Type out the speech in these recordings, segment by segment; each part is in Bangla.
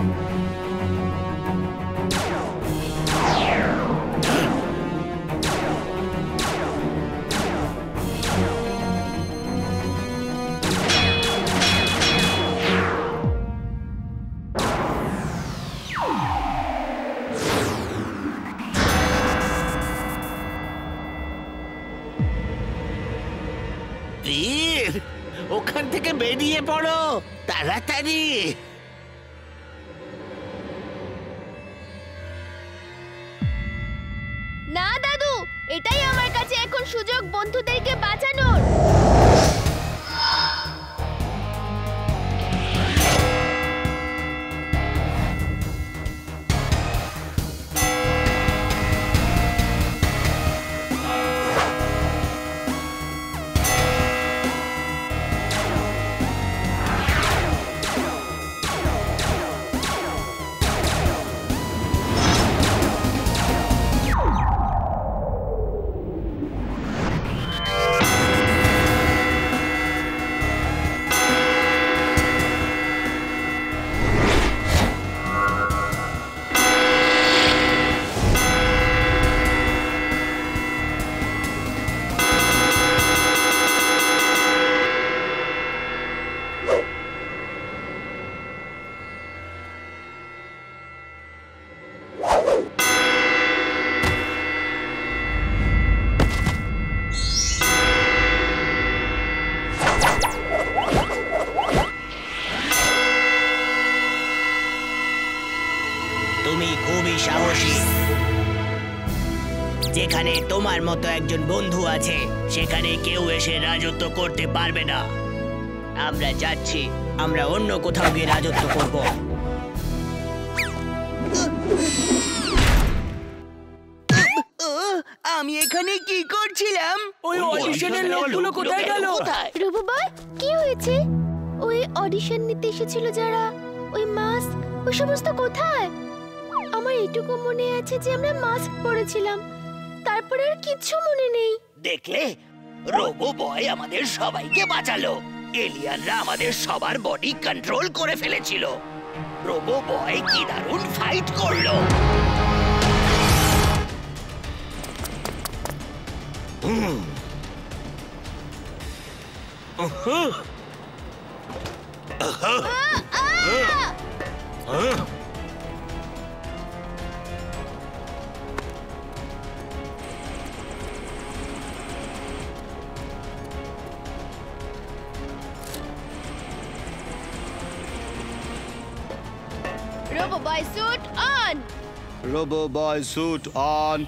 বীর, ওখান থেকে বেরিয়ে পড়ো তাড়াতাড়ি। না দাদু, এটাই আমার কাছে এখন সুযোগ বন্ধুদেরকে বাঁচানোর। তুমি খুবই সাহসী। যেখানে তোমার মতো একজন বন্ধু আছে সেখানে কেউ এসে রাজত্ব করতে পারবে না। আমরা যাচ্ছি, আমরা অন্য কোথাও গিয়ে রাজত্ব করব। আমি এখানে কি করছিলাম? ওই অডিশনের লোকগুলো কোথায় গেল? রবু বল, কি হয়েছে? ওই অডিশন নিতে এসেছিল যারা, ওই মাস্ক, ওই সমস্ত কোথায়? আমার এটুকু মনে আছে যে আমরা মাস্ক পরেছিলাম, তারপরে আর কিচ্ছু মনে নেই। দেখলে, রোবো বয় আমাদের সবাইকে বাঁচালো। এলিয়ানরা আমাদের সবার বডি কন্ট্রোল করে ফেলেছিল। রোবো বয় কি দারুণ ফাইট করলো। Robo boy suit on. Robo Boy suit on.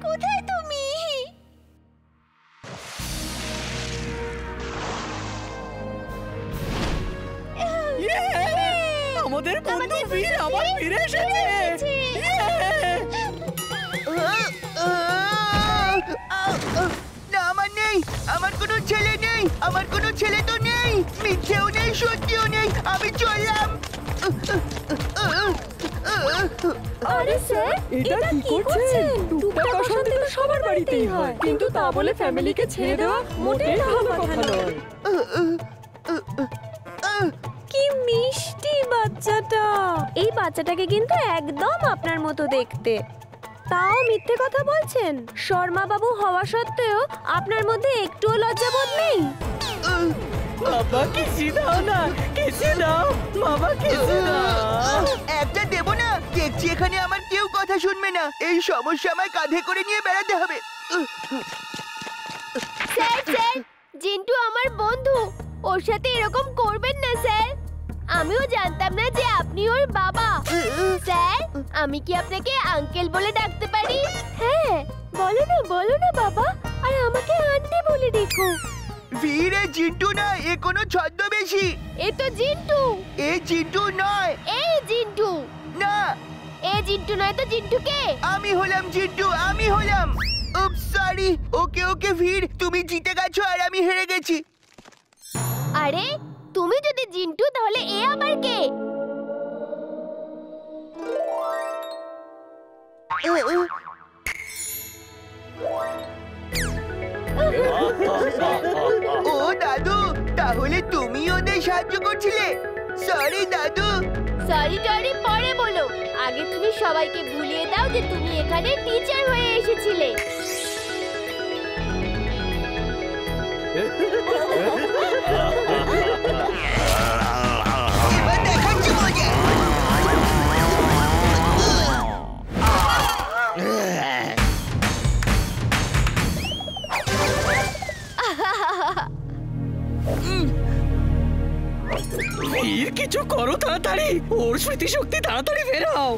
কোথায় তুমি? আমাদের বন্ধু বীর আবার ফিরে এসেছে। না, আমার নেই, আমার কোনো ছেলে নেই, আমার কোনো ছেলে তো নেই, মিথ্যেও নেই, সত্যিও নেই, আমি চললাম। আরে স্যার, এটা কি করছেন? টুকটাক অশান্তি তো সবার বাড়িতেই হয়, কিন্তু তা বলে ফ্যামিলিকে ছেড়ে দেওয়া মোটেই ভালো কথা নয়। কি মিষ্টি বাচ্চাটা! এই বাচ্চাটাকে কিন্তু একদম আপনার মতো দেখতে। তাও মিথ্যে কথা বলছেন? শর্মা বাবু হওয়া সত্ত্বেও আপনার মধ্যে একটুও লজ্জাবোধ নেই? বাবা কিসি দাও না, কিসি দাও বাবা, কিসি দাও। একটা দেবো না, দেখছি এখানে আমার কেউ কথা শুনবে না। এই সমস্যা আমার কাঁধে করে নিয়ে বেড়াতে হবে। স্যার স্যার, জিন্টু আমার বন্ধু, ওর সাথে এরকম করবেন না স্যার। আমিও জানতাম না যে আপনি ওর বাবা। স্যার, আমি কি আপনাকে আঙ্কেল বলে ডাকতে পারি? হ্যাঁ, বলো না বাবা, আর আমাকে আন্টি বলে ডেকো। বীর, এ জিন্টু না, এ কোনো ছদ্মবেশী। এ তো জিন্টু। এ জিন্টু নয়। এই জিন্টু না, এ জিন্টু নয় তো জিন্টু কে? আমি হলাম জিন্টু, আমি হলাম। উপ সরি। ওকে ওকে বীর, তুমি জিতে গেছো আর আমি হেরে গেছি। আরে তুমি যদি জিন্টু, তাহলে এ আবার কে? ও দাদু, তাহলে তুমি ওদের সাহায্য করছিলে? সরি দাদু। সরি টরি পরে বলো, আগে তুমি সবাইকে ভুলিয়ে দাও যে তুমি এখানে টিচার হয়ে এসেছিলে। এবার দেখাচ্ছি মজা। বীর, কিছু করো তাড়াতাড়ি, ওর স্মৃতিশক্তি তাড়াতাড়ি ফেরাও।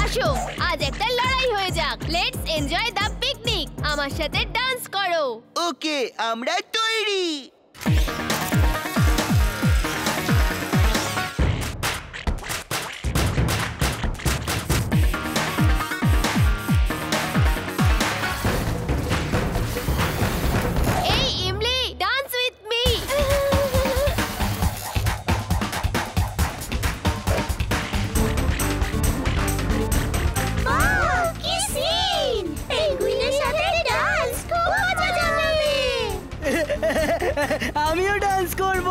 আসো, আজ একটা লড়াই হয়ে যাক। Let's enjoy the picnic. আমার সাথে ডান্স করো। ওকে, আমরা তৈরি। এই ইমলি, ডান্স উইথ মি। কি সিন! পেঙ্গুইনের সাথে ডান্স, খুব মজা যাবে। আমিও ডান্স করব।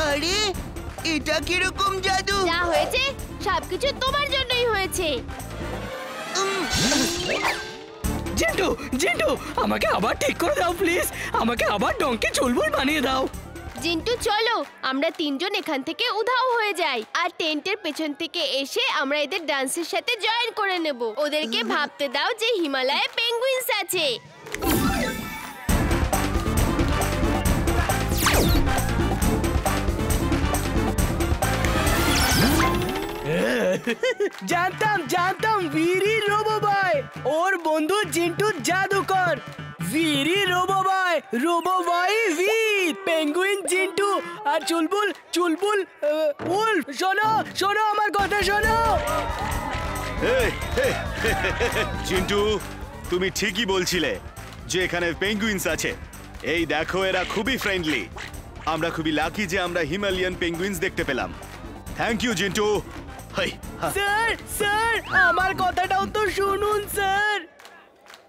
আরে, এটা কিরকম জাদু? যা হয়েছে সবকিছু তোমার জন্যই হয়েছে। জিন্টু, জিন্টু, আমাকে আবার ঠিক করে দাও প্লিজ, আমাকে আবার ডঙ্কি চুলবুল বানিয়ে দাও। জিন্টু চলো, আমরা তিনজন এখান থেকে উধাও হয়ে যাই, আর টেন্টের পেছন থেকে এসে আমরা এদের ডান্সের সাথে জয়েন করে নেব। ওদেরকে ভাবতে দাও যে হিমালয়ে পেঙ্গুইনস আছে। জানতাম বীরি রোবো বয়, ওর বন্ধু জিন্টু জাদুকর। বীরি রোবো বয় বীর, পেঙ্গুইন জিন্টু আর চুলবুল উল্ফ। শোনো আমার কথা শোনো। চিন্টু, তুমি ঠিকই বলছিলে যে এখানে পেঙ্গুইনস আছে। এই দেখো, এরা খুবই ফ্রেন্ডলি। আমরা খুবই লাকি যে আমরা হিমালয়ান পেঙ্গুইনস দেখতে পেলাম। Thank you Jintu. স্যার, আমার কথাটাও তো শুনুন sir.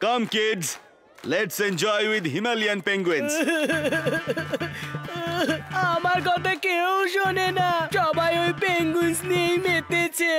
Come kids, let's enjoy with Himalayan penguins. আমার কথা কেউ শোনে না, সবাই ওই পেঙ্গুইনস নিয়েই মেতেছে।